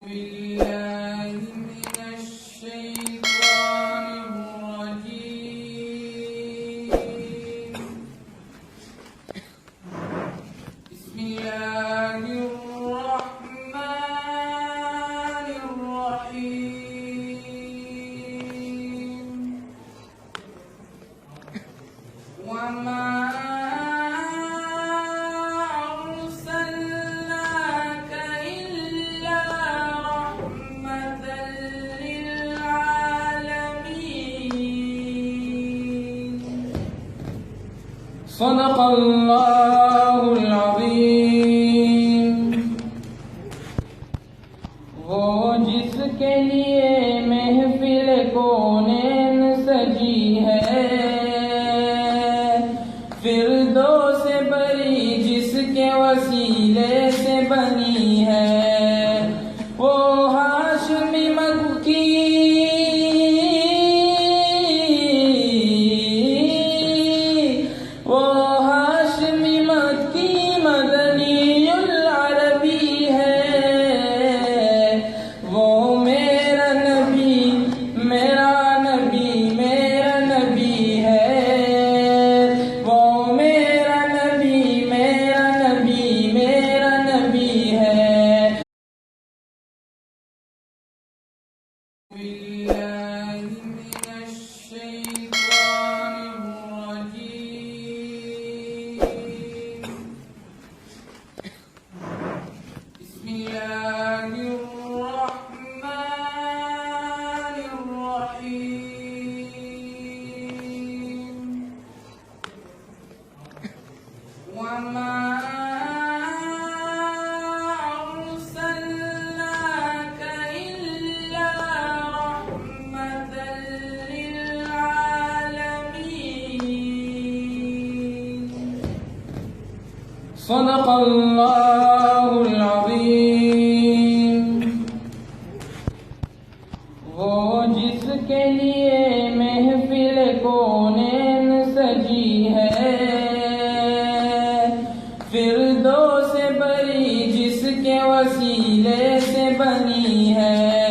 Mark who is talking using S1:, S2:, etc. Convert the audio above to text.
S1: بالله من الشيطان الرجيم. بسم الله الرحمن الرحيم. وما صدق الله العظीम। वो जिसके लिए महफिल कौनैन सजी है, फिरदौस से बरी जिसके वसीले से बनी है, वो हाशमी मक्की بالله من الشيطان الرجيم. بسم الله الرحمن الرحيم. وما صدق الله العظीम। वो जिसके लिए महफिल कौनैन सजी है, फिरदौस से बरी जिसके वसीले से बनी है,